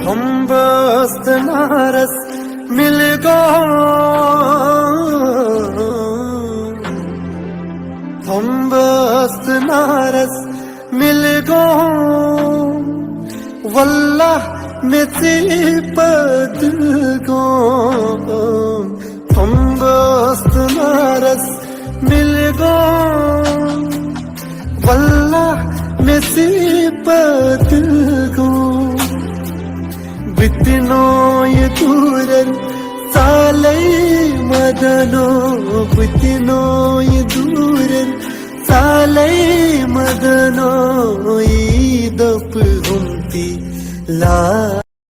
हम बस्त नारस mill गो, हम बस्त नारस mill गो, वल्लाह में सिपत गो। हम बस्त नारस mill गो, वल्लाह में सिपत गो। बितनो ये दूरन सालै मदनो, बितनो ये दूरन सालै मदनो, ईदप हुम्ती ला